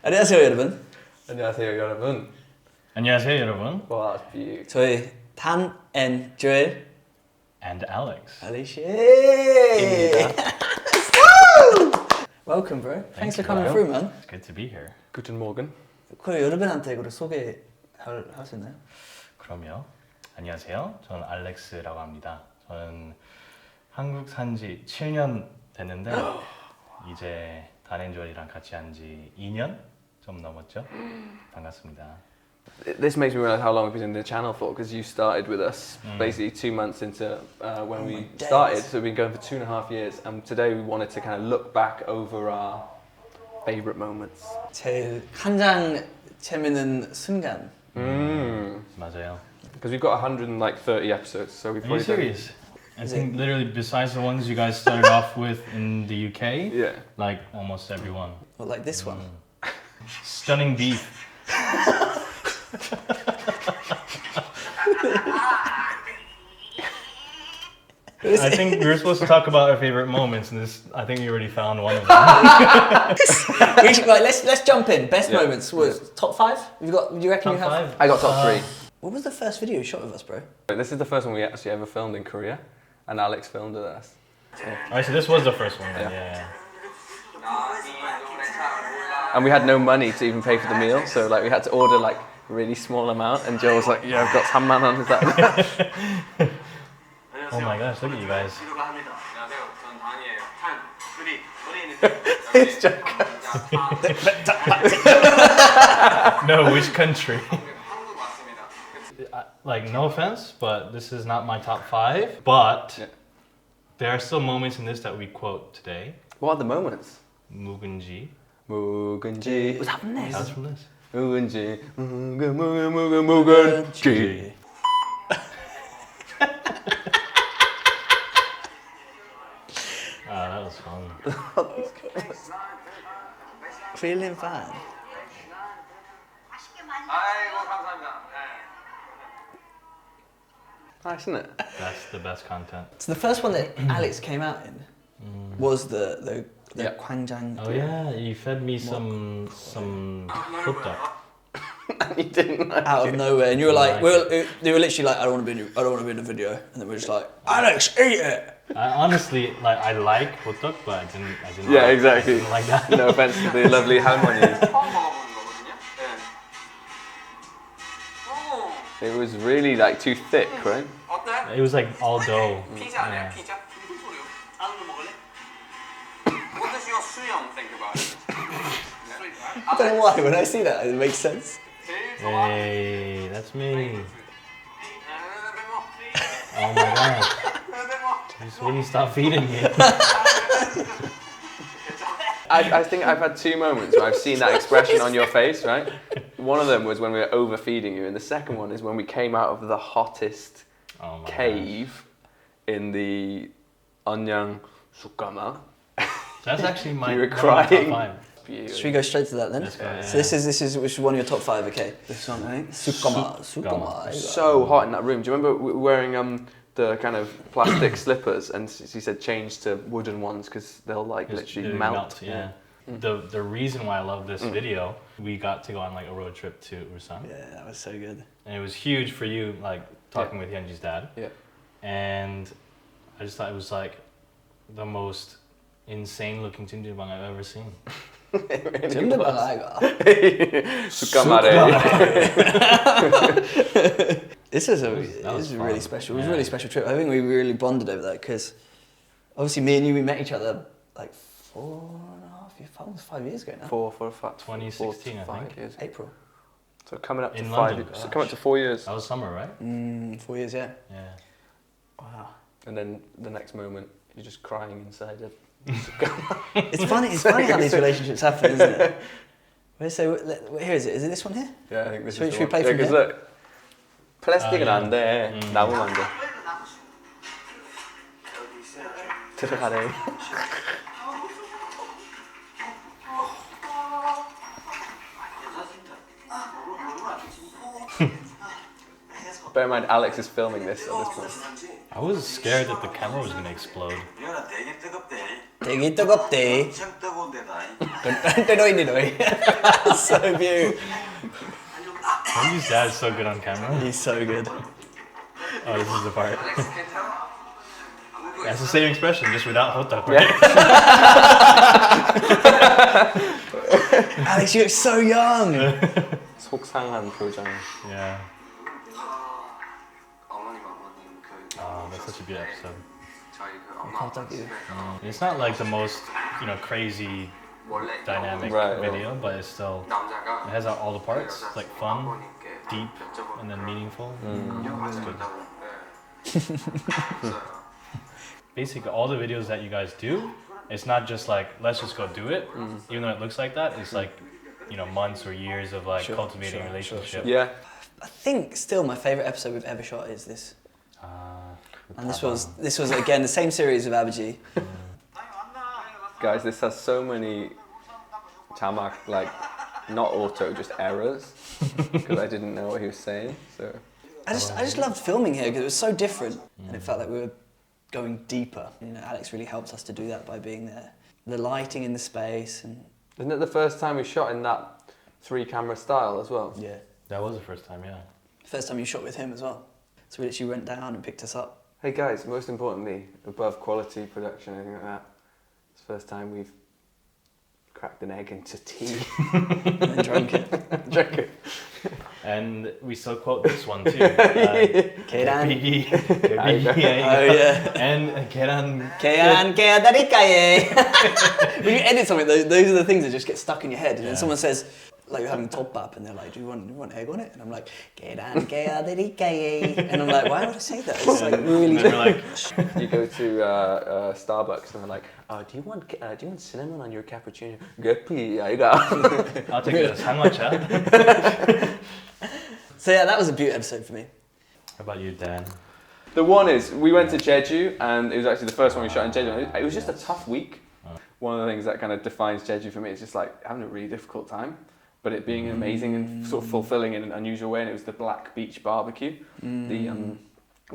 안녕하세요 여러분. 안녕하세요 여러분. 안녕하세요 여러분. Wow, that's beautiful. 저희 단앤조엘 And Alex. Welcome bro. Thanks for you, coming bro. through man. It's good to be here. Guten Morgen. 그 여러분한테 그걸 소개할 수 있나요? 그럼요. 안녕하세요. 저는 알렉스라고 합니다. 저는 한국 산지 7년 됐는데 이제 단앤조엘이랑 같이 한 지 2년 좀 넘었죠. 반갑습니다. This makes me realize how long we've been in the channel for, because you started with us basically 2 months into when we started, so we've been going for 2.5 years, and today we wanted to kind of look back over our favourite moments. 제일 가장 재밌는 순간. 맞아요. Because we've got 130 episodes, so we've Are you probably serious? I think literally besides the ones you guys started off with in the UK, Yeah. like almost everyone. Well, like this one. Stunning beef. I think we were supposed to talk about our favorite moments, and this I think we already found one of them. Right, let's jump in. Best moments was top 5. Do you reckon Top you have? 5. I got top 3. What was the first video you shot with us, bro? This is the first one we actually ever filmed in Korea, and Alex filmed with us. Alright, so this was the first one. Then. Yeah. And we had no money to even pay for the meal, so like we had to order like a really small amount, and Joe was like, "Yeah, I've got samman on." Is that? Oh my gosh, look at you guys. It's joke. No, which country? Like, no offense, but this is not my top 5. But there are still moments in this that we quote today. What are the moments? 묵은지. 묵은지. Was that from this? That's from this. 묵은지. 묵은지. That was fun. Feeling fine. 아이고 감사합니다. Nice, isn't it? That's the best content. So the first one that Alex came out in was the Yeah. Kwangjang. Oh yeah, you fed me some hotdog. And you didn't like Out of it. nowhere, and you were like, Like they were literally like, I don't want to be in the video, and then we're just like, Alex, eat it. I honestly I like hotdog, but I didn't. Yeah, like, exactly. I didn't like that. No offense to the lovely harmonies. It was really like too thick, right? It was like all dough. Yeah. I don't know why. When I see that, it makes sense. Hey, that's me. Oh my god. Just wouldn't stop feeding me. I think I've had 2 moments where I've seen that expression on your face, right? One of them was when we were overfeeding you, and the second one is when we came out of the hottest cave in the Anyang Sukama. That's actually my You were one of my crying. top 5. Should we go straight to that then? Let's go, yeah. So this is which is one of your top 5, okay? This one, right? Sukama. So hot in that room. Do you remember wearing the kind of plastic slippers, and she said change to wooden ones because they'll like literally It melt. Yeah. The reason why I love this video, we got to go on like a road trip to Ulsan, Yeah, that was so good. and it was huge for you, like talking with Hyunji's dad. Yeah. And I just thought it was like the most insane looking Jinjibang I've ever seen. 찜질방 아이가. Sukamare. This is was really fun. special. It was a Yeah. really special trip. I think we really bonded over that because obviously me and you, we met each other like 5 years ago now. 4, 5, 2016, I 5 think. years. April. So coming up to In 5 London. years. So coming up to 4 years. That was summer, right? 4 years, yeah. Yeah. Wow. And then the next moment, you're just crying inside it. It's funny. It's funny how these relationships happen, isn't it? So here is it. Is it this one here? Yeah, I think this Should is we the play one. from because here? look, 플라스틱은 안 돼. 나무는 안 돼. 들어가래. Bear in mind, Alex is filming this at this point. I was scared that the camera was gonna explode. 되게 뜨겁대. So cute. Wendy's dad is so good on camera. He's so good. Oh, this is the part. That's the same expression, just without hotak, right? Alex, you look so young. 속상한 표정. Yeah. Oh, that's such a good episode. It's not like the most, crazy dynamic video, but it's still, it has all the parts, like fun, deep, and then meaningful. It's good. Basically, all the videos that you guys do, it's not just like, let's just go do it, even though it looks like that, it's like, months or years of like cultivating a relationship. Yeah. I think still my favourite episode we've ever shot is this. And this was again the same series of Abaji. Guys, this has so many tamak, like not auto, just errors, because I didn't know what he was saying. So I just loved filming here because it was so different, and it felt like we were going deeper. Alex really helps us to do that by being there. The lighting in the space, and isn't it the first time we shot in that 3-camera style as well? yeah, That was the first time, yeah. first time you shot with him as well. So we literally went down and picked us up. Hey guys, most importantly, above quality production, anything like that, it's the first time we've cracked an egg into tea. And drank it. Drank it. And we still quote this one too. Keran. Oh yeah. And keran. Keran darikaye. When you edit something, those are the things that just get stuck in your head. And then someone says, like you're having top-up, and they're like, do you want egg on it? And I'm like, keran darikaye. And I'm like, why would I say that? It's like really... And we're like, You go to Starbucks and they're like, oh, do you want cinnamon on your cappuccino? Gepi, I'll take it as sangwacha. So yeah, that was a beautiful episode for me. How about you, Dan? The one is, we went to Jeju, and it was actually the first one we shot in Jeju. It was just a tough week. One of the things that kind of defines Jeju for me is just like having a really difficult time, but it being amazing and sort of fulfilling in an unusual way. And it was the Black Beach barbecue, the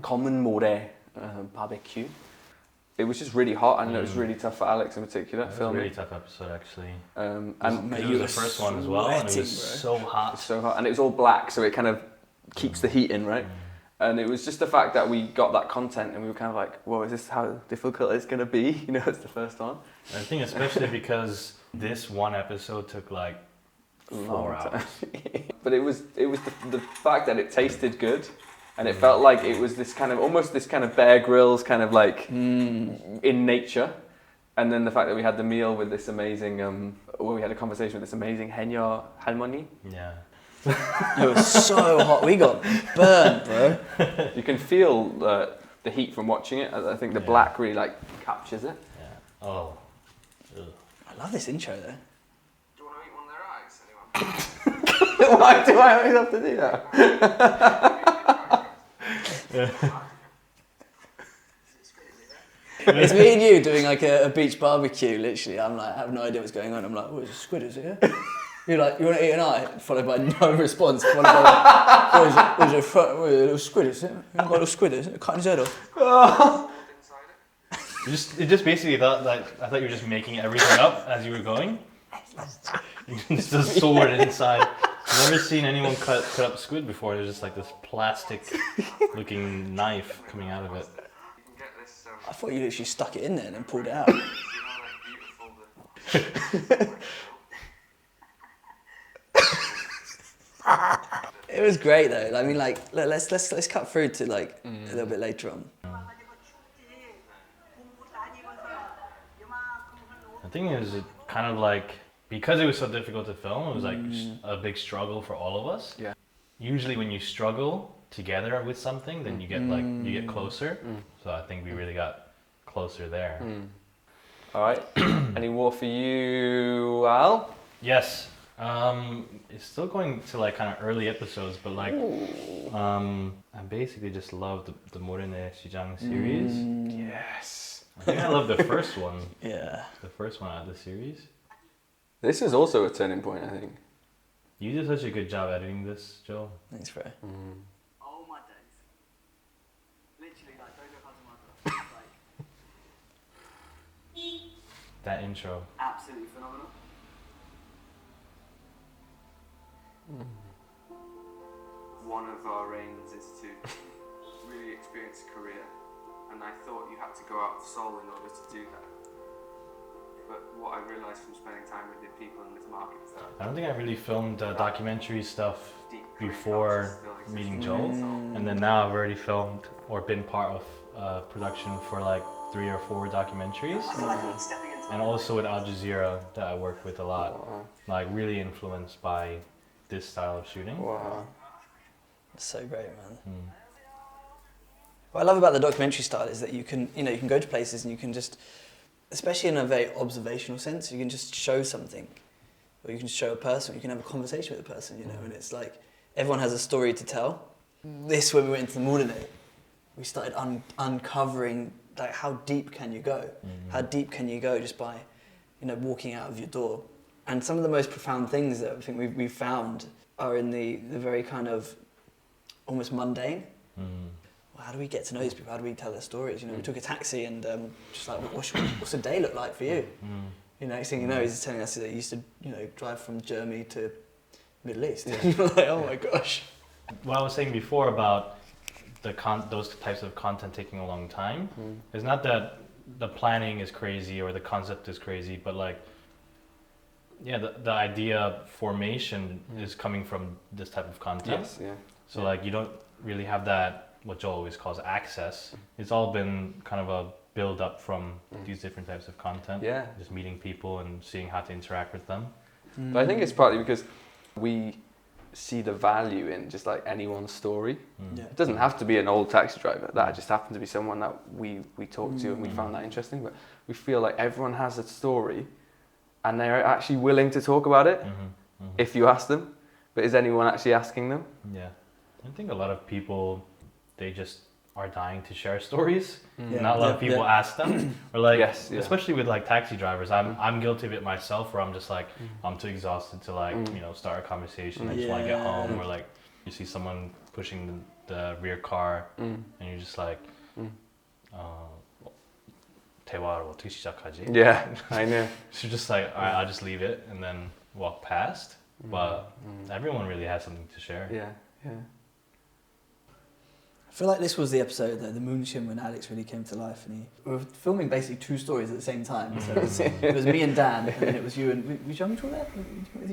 common more barbecue. It was just really hot, and it was really tough for Alex in particular. It was a really tough episode, actually. And it was the first one as well, and it was so hot. So hot, and it was all black, so it kind of keeps the heat in, right? And it was just the fact that we got that content, and we were kind of like, whoa, is this how difficult it's going to be? It's the first one. I think especially because this one episode took like 4 hours. But it was the fact that it tasted good, and it felt like it was this kind of, almost this kind of Bear Grylls kind of like in nature. And then the fact that we had the meal with this amazing, where we had a conversation with this amazing Henya Halmoni. Yeah. It was so hot. We got burnt, bro. You can feel the heat from watching it. I think the black really like captures it. Yeah. Oh. Ugh. I love this intro though. Do you want to eat one of their eyes, anyone? Why do I always have to do that? It's me and you doing like a beach barbecue, literally. I'm like, I have no idea what's going on. I'm like, what is a squid, is it here? You're like, you want to eat an eye? Followed by no response. Followed by like, what is it? A little squid, is it? You got a little squid, is it? Cut his head off. It just basically thought like, I thought you were just making everything up as you were going. Just a sword inside. I've never seen anyone cut up squid before. There's just like this plastic looking knife coming out of it. I thought you literally stuck it in there and then pulled it out. It was great though. I mean, like, let's cut through to like a little bit later on. The thing is, it kind of like, because it was so difficult to film, it was like a big struggle for all of us. Yeah. Usually when you struggle together with something, then you get closer. So I think we really got closer there. All right. Any more for you, Al? Yes. It's still going to like kind of early episodes, but like I basically just love the Morene Shijang series. Yes. I think I love the first one. Yeah. The first one out of the series. This is also a turning point, I think. You did such a good job editing this, Joe. Thanks, bro. All my days. Literally, like, Dodo Kazumata, like, That intro. absolutely phenomenal. One of our aims is to really experience Korea, and I thought you had to go out of Seoul in order to do that. But what I realised from spending time with the people in this market is that I don't think I really filmed documentary stuff before meeting Joel, and then now I've already filmed or been part of production for like 3 or 4 documentaries, and also with Al Jazeera that I work with a lot, like really influenced by this style of shooting. Wow. It's so great, man. What I love about the documentary style is that you can go to places and you can just, especially in a very observational sense, you can just show something, or you can show a person, you can have a conversation with a person, and it's like everyone has a story to tell. This, when we went into the morning, we started uncovering like how deep can you go? How deep can you go just by, walking out of your door? And some of the most profound things that I think we've found are in the very kind of almost mundane. Well, how do we get to know these people? How do we tell their stories? We took a taxi and just like, what's a day look like for you? Next thing you know, he's telling us that he used to, drive from Germany to Middle East. Yeah. You're like, oh my gosh. What I was saying before about those types of content taking a long time, it's not that the planning is crazy or the concept is crazy, but like, the idea formation is coming from this type of content. Yes, yeah. So like you don't really have that, what Joel always calls access. It's all been kind of a build up from these different types of content. Yeah. Just meeting people and seeing how to interact with them. But I think it's partly because we see the value in just like anyone's story. Yeah. It doesn't have to be an old taxi driver. That just happened to be someone that we talked to and we found that interesting. But we feel like everyone has a story and they're actually willing to talk about it if you ask them. But is anyone actually asking them? Yeah. I think a lot of people, they just are dying to share stories. Yeah. Not a lot of people ask them. Or like, especially with like taxi drivers, I'm guilty of it myself, where I'm just like, I'm too exhausted to like, start a conversation. I just want to get home. Or like, you see someone pushing the rear car and you're just like, 대화를 어떻게 시작하지? Yeah, I know. So just like, all right, I'll just leave it and then walk past. But everyone really has something to share. Yeah, yeah. I feel like this was the episode, the Moonshim, when Alex really came to life, and we were filming basically 2 stories at the same time. So it was me and Dan, and then it was you and was Young there?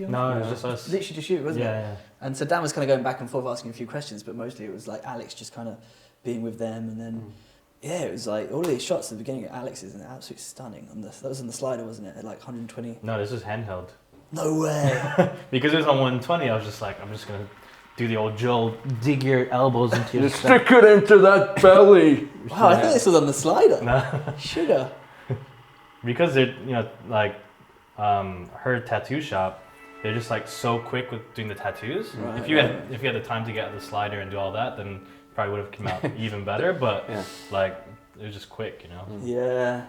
No, it was just us. Literally just you, wasn't it? Yeah. And so Dan was kind of going back and forth asking a few questions, but mostly it was like Alex just kind of being with them, and then it was like all these shots at the beginning of Alex's, and they're absolutely stunning. That was on the slider, wasn't it? At like 120. No, this was handheld. No way. Because it was on 120, I was just like, I'm just gonna do the old Joel, dig your elbows into your Stick it into that belly. Wow, I thought this was on the slider. No. Sugar. Because they're, like her tattoo shop, they're just like so quick with doing the tattoos. Right, if you had the time to get the slider and do all that, then probably would have come out even better. But like it was just quick, Yeah.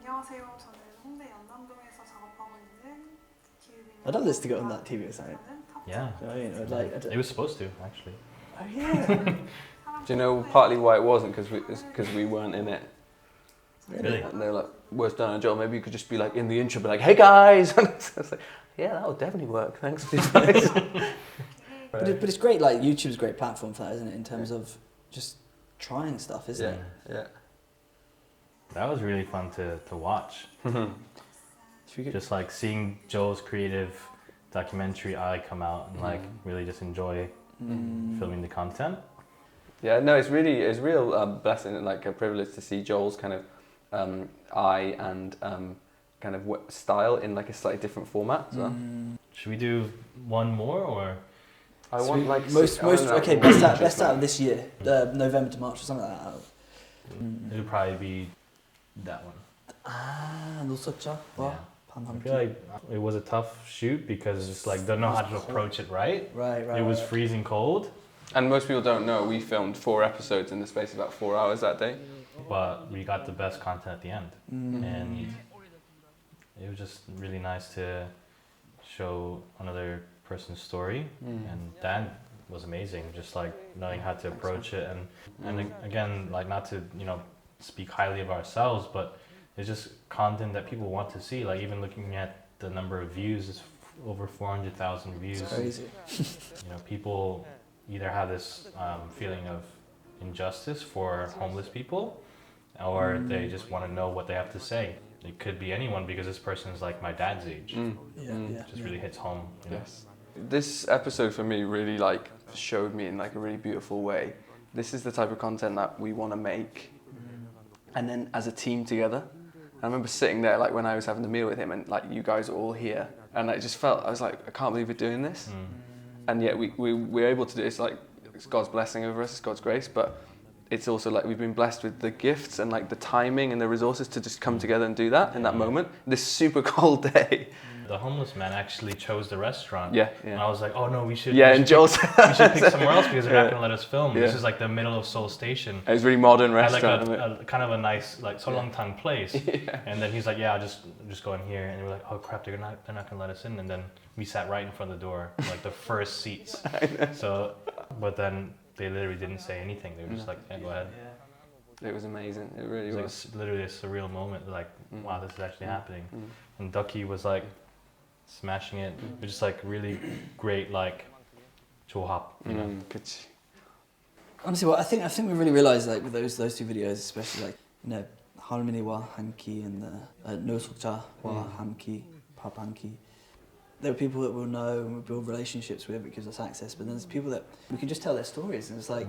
안녕하세요. 저는 홍대 연남동에서 작업하고 있는 I'd love this to go on that TV or something. Yeah. It was supposed to, actually. Oh yeah. Do you know partly why it wasn't? Because we weren't in it. Really? And they were like, where's Dan and Joel? Maybe you could just be like in the intro, be like, hey guys. And I was like, yeah, that would definitely work. Thanks for these guys. But it's great, like YouTube's a great platform for that, isn't it? In terms of just trying stuff, isn't it? Yeah. That was really fun to watch. Just like seeing Joel's creative documentary eye come out and like really just enjoy filming the content. Yeah, no, it's real blessing and like a privilege to see Joel's kind of eye and kind of style in like a slightly different format as well. Should we do one more or? I want like best out of this year, November to March or something like that. It'll probably be that one. 노소자. Yeah. I feel like it was a tough shoot because it's like don't know how to approach it right. Right. It was freezing cold. And most people don't know we filmed 4 episodes in the space of about 4 hours that day. But we got the best content at the end. And it was just really nice to show another person's story. And Dan was amazing, just like knowing how to approach it. And again, like not to, speak highly of ourselves, but it's just content that people want to see. Like even looking at the number of views over 400,000 views. It's crazy. You know, people either have this feeling of injustice for homeless people, or they just want to know what they have to say. It could be anyone because this person is like my dad's age. It just really hits home. You know? Yes. This episode for me really like showed me in like a really beautiful way. This is the type of content that we want to make, and then as a team together. I remember sitting there like when I was having the meal with him, and like you guys are all here, and I just felt I was like, I can't believe we're doing this, and yet we're able to do it. It's like it's God's blessing over us, it's God's grace, but it's also like we've been blessed with the gifts and like the timing and the resources to just come together and do that in that moment. This super cold day. The homeless man actually chose the restaurant. Yeah. And I was like, oh no, we should. Yeah, we and should Joel pick, we should pick somewhere else because they're not going to let us film. Yeah. This is like the middle of Seoul Station. It was a really modern Had restaurant. like a kind of a nice like Solongtang place. And then he's like, yeah, I'll just go in here. And we're like, oh crap, they're not going to let us in. And then we sat right in front of the door, like the first seats. So, but then they literally didn't say anything. They were just like, yeah, go ahead. It was amazing. It really was. Like literally a surreal moment. Like, wow, this is actually happening. And Ducky was like smashing it. It was just like really great, like 조합, you know. Honestly, well, I think we really realised like with those two videos, especially like 할머니와 함께 and 노숙자와 함께 밥 함께. There are people that we'll know and we'll build relationships with. It gives us access, but then there's people that we can just tell their stories, and it's like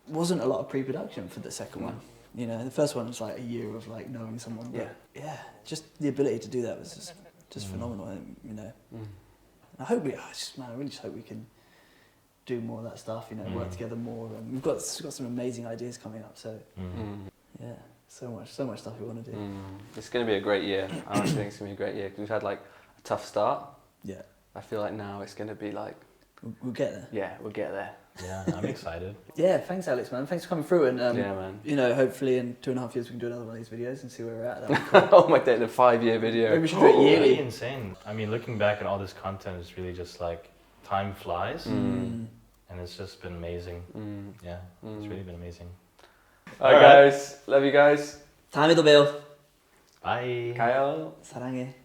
wasn't a lot of pre-production for the second one. You know, the first one was like a year of like knowing someone. Yeah, just the ability to do that was just phenomenal. You know, and I hope I really just hope we can do more of that stuff. You know, work together more. And we've got some amazing ideas coming up. So yeah, so much stuff we want to do. It's going to be a great year. I honestly think it's going to be a great year because we've had like a tough start. Yeah, I feel like now it's going to be like we'll get there. Yeah, we'll get there. Yeah, I'm excited. Yeah, thanks Alex, man. Thanks for coming through, and yeah, man. you know, hopefully in 2.5 years we can do another one of these videos and see where we're at. That'd be cool. Oh my day, the 5-year video. Maybe we should do it yearly. Really insane. I mean, looking back at all this content, it's really just like time flies, and it's just been amazing. Yeah, it's really been amazing. Alright guys, love you guys. 다음에 또 봬요. Bye. 가요. 사랑해.